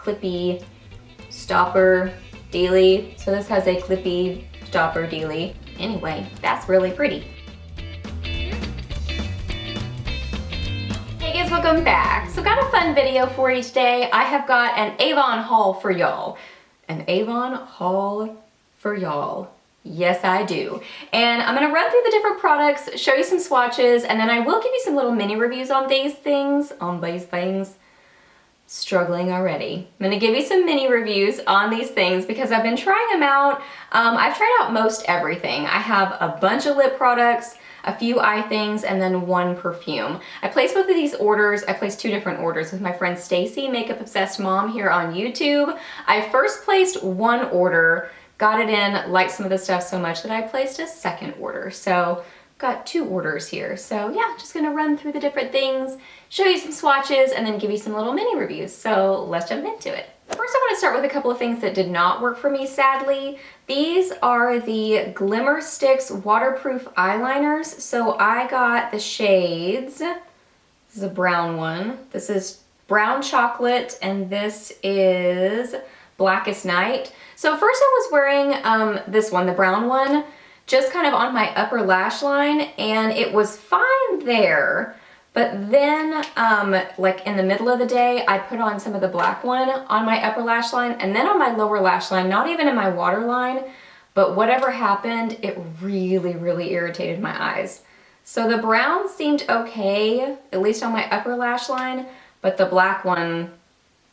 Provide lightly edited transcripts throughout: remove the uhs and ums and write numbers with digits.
clippy stopper dealie. So this has a clippy stopper dealie. Anyway, that's really pretty. Hey guys, welcome back. So got a fun video for you today. I have got an Avon haul for y'all. An Avon haul for y'all. Yes, I do. And I'm gonna run through the different products, show you some swatches, and then I will give you some little mini reviews on these things. Struggling already. I'm gonna give you some mini reviews on these things because I've been trying them out. I've tried out most everything. I have a bunch of lip products, a few eye things, and then one perfume. I placed both of these orders. I placed two different orders with my friend Stacy, Makeup Obsessed Mom here on YouTube. I first placed one order, got it in, liked some of the stuff so much that I placed a second order. So got two orders here. So yeah, just gonna run through the different things, show you some swatches, and then give you some little mini reviews. So let's jump into it. First, I want to start with a couple of things that did not work for me, sadly. These are the Glimmersticks waterproof eyeliners. So I got the shades. This is a brown one. This is brown chocolate, and this is Blackest night. So first I was wearing this one, the brown one, just kind of on my upper lash line, and it was fine there. But then, like in the middle of the day, I put on some of the black one on my upper lash line, and then on my lower lash line, not even in my waterline, but whatever happened, it really, really irritated my eyes. So the brown seemed okay, at least on my upper lash line, but the black one,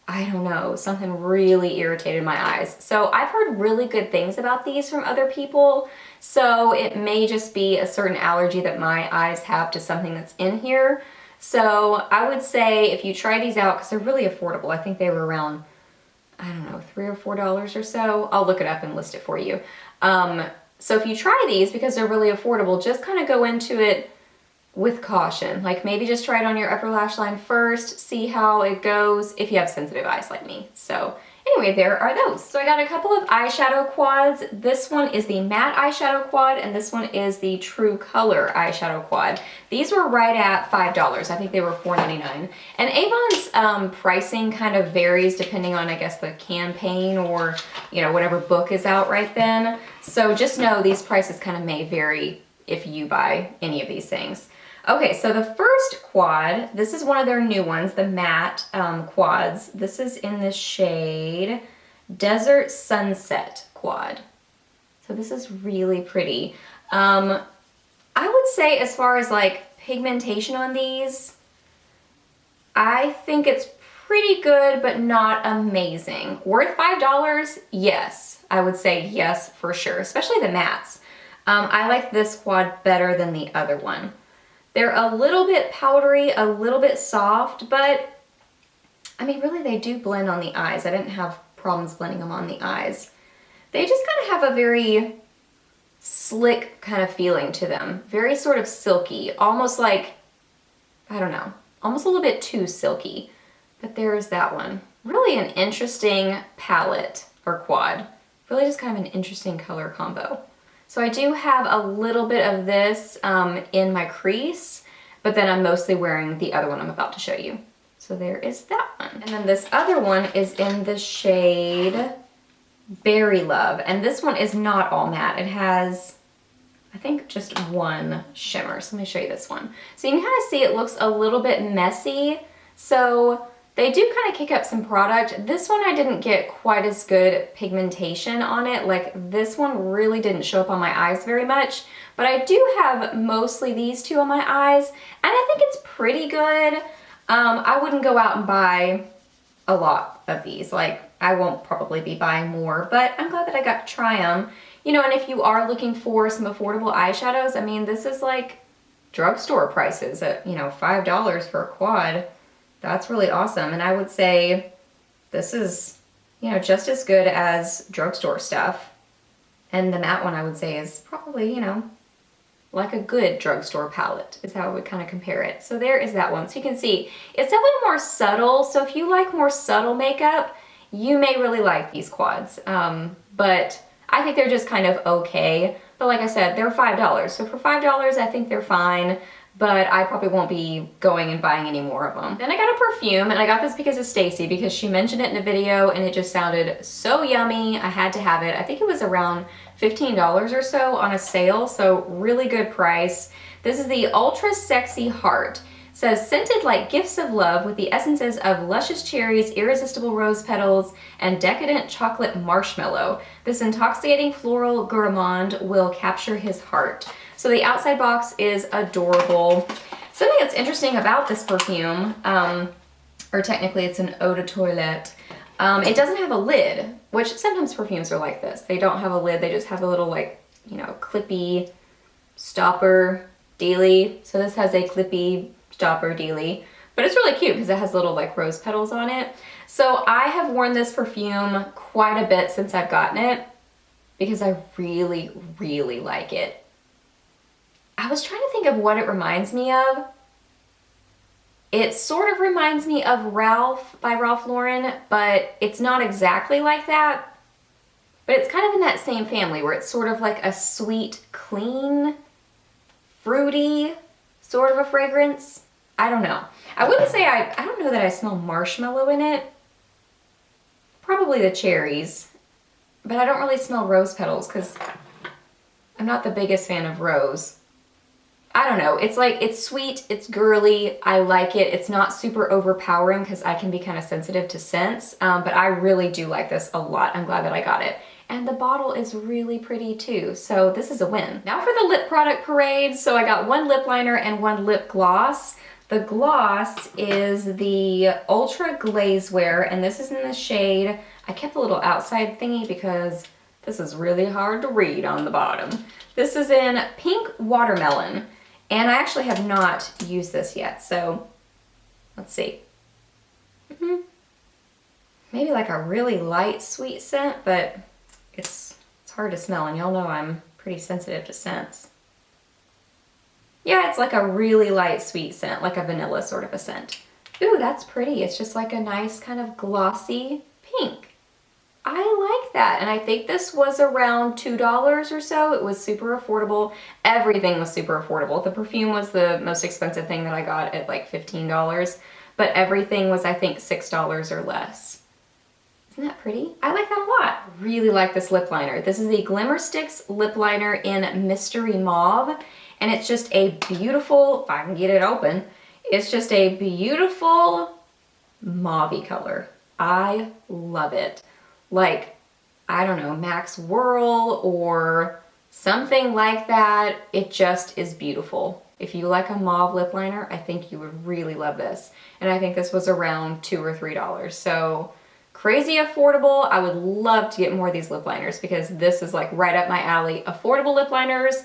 I don't know, something really irritated my eyes. So I've heard really good things about these from other people, so it may just be a certain allergy that my eyes have to something that's in here. So I would say if you try these out, because they're really affordable, I think they were around, I don't know, $3 or $4 or so. I'll look it up and list it for you. So if you try these, because they're really affordable, just kind of go into it with caution. Like maybe just try it on your upper lash line first, see how it goes if you have sensitive eyes like me. So anyway, there are those. So I got a couple of eyeshadow quads. This one is the matte eyeshadow quad, and this one is the true color eyeshadow quad. These were right at $5. I think they were $4.99. And Avon's pricing kind of varies depending on, I guess, the campaign or, you know, whatever book is out right then. So just know these prices kind of may vary if you buy any of these things. Okay, so the first quad, this is one of their new ones, the matte quads. This is in the shade Desert Sunset Quad. So this is really pretty. I would say as far as like pigmentation on these, I think it's pretty good, but not amazing. Worth $5? Yes, I would say yes for sure, especially the mattes. I like this quad better than the other one. They're a little bit powdery, a little bit soft, but I mean, really they do blend on the eyes. I didn't have problems blending them on the eyes. They just kind of have a very slick kind of feeling to them. Very sort of silky, almost like, I don't know, almost a little bit too silky. But there's that one. Really an interesting palette or quad. Really just kind of an interesting color combo. So I do have a little bit of this in my crease, but then I'm mostly wearing the other one I'm about to show you. So there is that one. And then this other one is in the shade Berry Love. And this one is not all matte. It has, I think, just one shimmer. So let me show you this one. So you can kind of see it looks a little bit messy. So they do kind of kick up some product. This one I didn't get quite as good pigmentation on it. Like this one really didn't show up on my eyes very much, but I do have mostly these two on my eyes, and I think it's pretty good. I wouldn't go out and buy a lot of these. Like I won't probably be buying more, but I'm glad that I got to try them. You know, and if you are looking for some affordable eyeshadows, I mean, this is like drugstore prices at, you know, $5 for a quad. That's really awesome. And I would say this is, you know, just as good as drugstore stuff. And the matte one I would say is probably, you know, like a good drugstore palette is how I would kind of compare it. So there is that one. So you can see it's definitely more subtle. So if you like more subtle makeup, you may really like these quads. But I think they're just kind of okay. But like I said, they're $5. So for $5, I think they're fine. but I probably won't be going and buying any more of them. Then I got a perfume, and I got this because of Stacy, because she mentioned it in a video and it just sounded so yummy. I had to have it. I think it was around $15 or so on a sale, so really good price. This is the Ultra Sexy Heart. It says, scented like gifts of love with the essences of luscious cherries, irresistible rose petals, and decadent chocolate marshmallow. This intoxicating floral gourmand will capture his heart. So the outside box is adorable. Something that's interesting about this perfume, or technically it's an eau de toilette, it doesn't have a lid, which sometimes perfumes are like this. They don't have a lid, they just have a little like, you know, clippy stopper dealy. So this has a clippy stopper dealy, but it's really cute because it has little like rose petals on it. So I have worn this perfume quite a bit since I've gotten it because I really, really like it. I was trying to think of what it reminds me of. It sort of reminds me of Ralph by Ralph Lauren, but it's not exactly like that. But it's kind of in that same family where it's sort of like a sweet, clean, fruity sort of a fragrance. I don't know. I wouldn't say I don't know that I smell marshmallow in it. Probably the cherries, but I don't really smell rose petals because I'm not the biggest fan of rose. I don't know. It's like, it's sweet, it's girly, I like it. It's not super overpowering because I can be kind of sensitive to scents, but I really do like this a lot. I'm glad that I got it. And the bottle is really pretty too, so this is a win. Now for the lip product parade. So I got one lip liner and one lip gloss. The gloss is the Ultra Glazewear, and this is in the shade, I kept the little outside thingy because this is really hard to read on the bottom. This is in Pink Watermelon. And I actually have not used this yet, so let's see. Maybe like a really light sweet scent, but it's hard to smell, and y'all know I'm pretty sensitive to scents. Yeah, it's like a really light sweet scent, like a vanilla sort of a scent. Ooh, that's pretty. It's just like a nice kind of glossy pink. I like that, and I think this was around $2 or so. It was super affordable. Everything was super affordable. The perfume was the most expensive thing that I got at like $15, but everything was, I think, $6 or less. Isn't that pretty? I like that a lot. Really like this lip liner. This is the Glimmersticks lip liner in Mystery Mauve, and it's just a beautiful, if I can get it open, it's just a beautiful mauve-y color. I love it. Like, I don't know, Max Whirl or something like that. It just is beautiful. If you like a mauve lip liner, I think you would really love this. And I think this was around $2 or $3. So crazy affordable. I would love to get more of these lip liners because this is like right up my alley. Affordable lip liners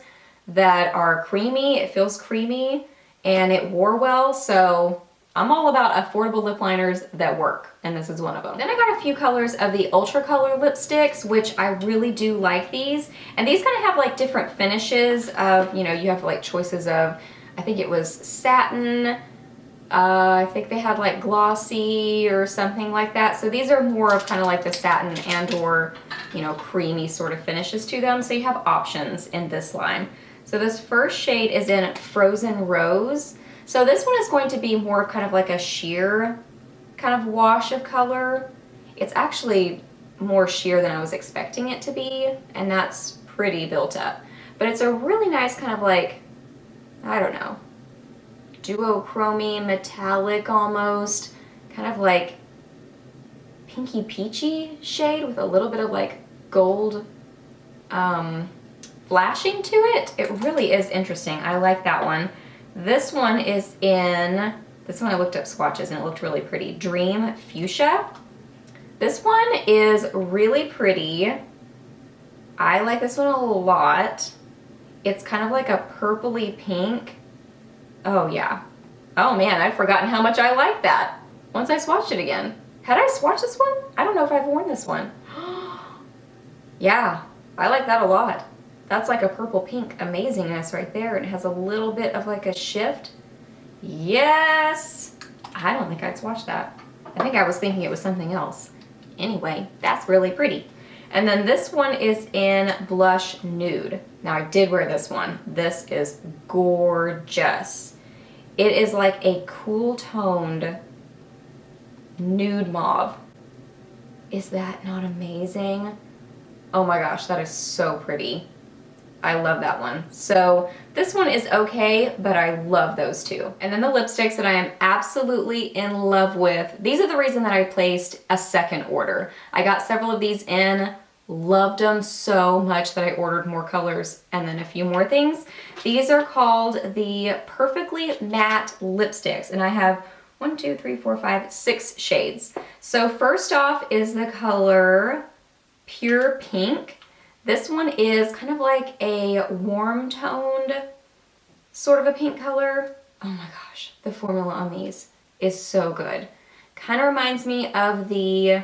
that are creamy. It feels creamy and it wore well. So I'm all about affordable lip liners that work, and this is one of them. Then I got a few colors of the Ultra Color lipsticks, which I really do like these. And these kind of have like different finishes of, you know, you have like choices of, I think it was satin, I think they had like glossy or something like that. So these are more of kind of like the satin and or, you know, creamy sort of finishes to them. So you have options in this line. So this first shade is in Frozen Rose. So this one is going to be more of kind of like a sheer kind of wash of color. It's actually more sheer than I was expecting it to be, and that's pretty built up. But it's a really nice kind of like, I don't know, duochrome metallic almost, kind of like pinky peachy shade with a little bit of like gold flashing to it. It really is interesting. I like that one. This one is in, this one I looked up swatches and it looked really pretty. Dream Fuchsia. This one is really pretty. I like this one a lot. It's kind of like a purpley pink. Oh yeah. Oh man, I've forgotten how much I like that once I swatched it again. Had I swatched this one? I don't know if I've worn this one. Yeah, I like that a lot. That's like a purple pink amazingness right there, and it has a little bit of like a shift. Yes! I don't think I'd swatch that. I think I was thinking it was something else. Anyway, that's really pretty. And then this one is in Blush Nude. Now I did wear this one. This is gorgeous. It is like a cool toned nude mauve. Is that not amazing? Oh my gosh, that is so pretty. I love that one. So this one is okay, but I love those two. And then the lipsticks that I am absolutely in love with. These are the reason that I placed a second order. I got several of these in, loved them so much that I ordered more colors and then a few more things. These are called the Perfectly Matte Lipsticks, and I have 6 shades. So first off is the color Pure Pink. This one is kind of like a warm toned sort of a pink color. Oh my gosh, the formula on these is so good. Kind of reminds me of the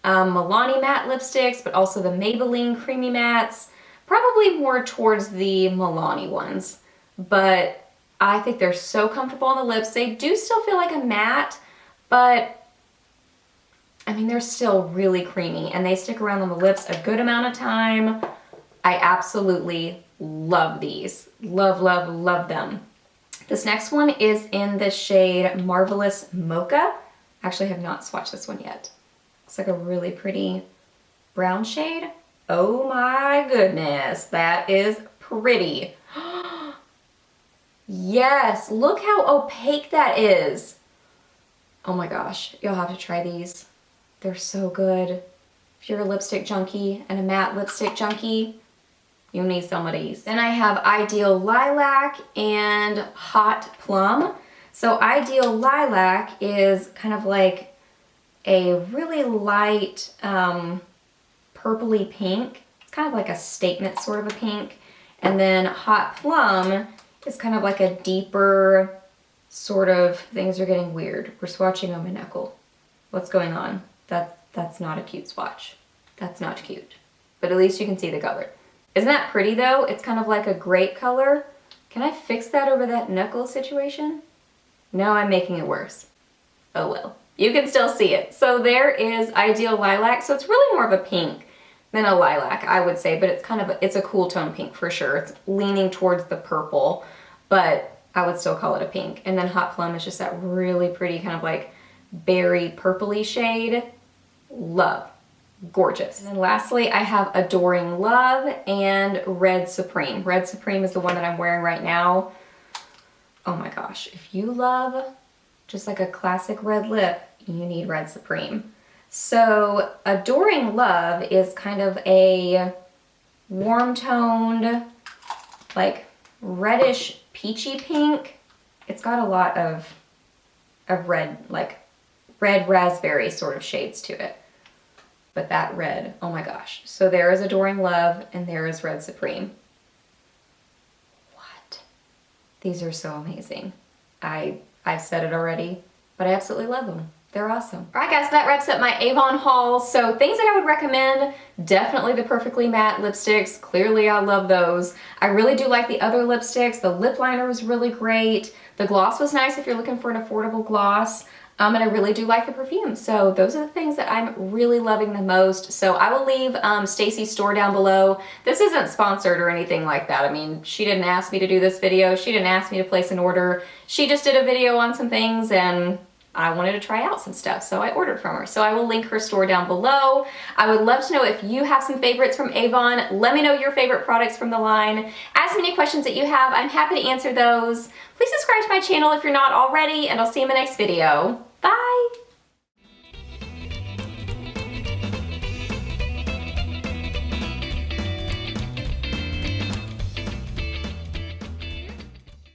Milani matte lipsticks, but also the Maybelline creamy mattes. Probably more towards the Milani ones, but I think they're so comfortable on the lips. They do still feel like a matte, but I mean, they're still really creamy and they stick around on the lips a good amount of time. I absolutely love these. Love, love, love them. This next one is in the shade Marvelous Mocha. Actually, I have not swatched this one yet. It's like a really pretty brown shade. Oh my goodness, that is pretty. Yes, look how opaque that is. Oh my gosh, you'll have to try these. They're so good. If you're a lipstick junkie and a matte lipstick junkie, you need some of these. Then I have Ideal Lilac and Hot Plum. So Ideal Lilac is kind of like a really light purpley pink. It's kind of like a statement sort of a pink. And then Hot Plum is kind of like a deeper sort of, things are getting weird. We're swatching on my knuckle. What's going on? That's not a cute swatch. That's not cute. But at least you can see the color. Isn't that pretty though? It's kind of like a grape color. Can I fix that over that knuckle situation? No, I'm making it worse. Oh well. You can still see it. So there is Ideal Lilac. So it's really more of a pink than a lilac, I would say, but it's kind of it's a cool tone pink for sure. It's leaning towards the purple, but I would still call it a pink. And then Hot Plum is just that really pretty kind of like berry purpley shade. Love. Gorgeous. And then lastly, I have Adoring Love and Red Supreme. Red Supreme is the one that I'm wearing right now. Oh my gosh, if you love just like a classic red lip, you need Red Supreme. So Adoring Love is kind of a warm toned, like reddish peachy pink. It's got a lot of red, like red raspberry sort of shades to it. But that red, oh my gosh. So there is Adoring Love and there is Red Supreme. What? These are so amazing. I've said it already, but I absolutely love them. They're awesome. All right guys, that wraps up my Avon haul. So things that I would recommend, definitely the Perfectly Matte lipsticks. Clearly I love those. I really do like the other lipsticks. The lip liner was really great. The gloss was nice if you're looking for an affordable gloss. And I really do like the perfume. So those are the things that I'm really loving the most. So I will leave Stacy's store down below. This isn't sponsored or anything like that. I mean, she didn't ask me to do this video. She didn't ask me to place an order. She just did a video on some things and I wanted to try out some stuff, so I ordered from her. So I will link her store down below. I would love to know if you have some favorites from Avon. Let me know your favorite products from the line. Ask me any questions that you have. I'm happy to answer those. Please subscribe to my channel if you're not already, and I'll see you in my next video. Bye!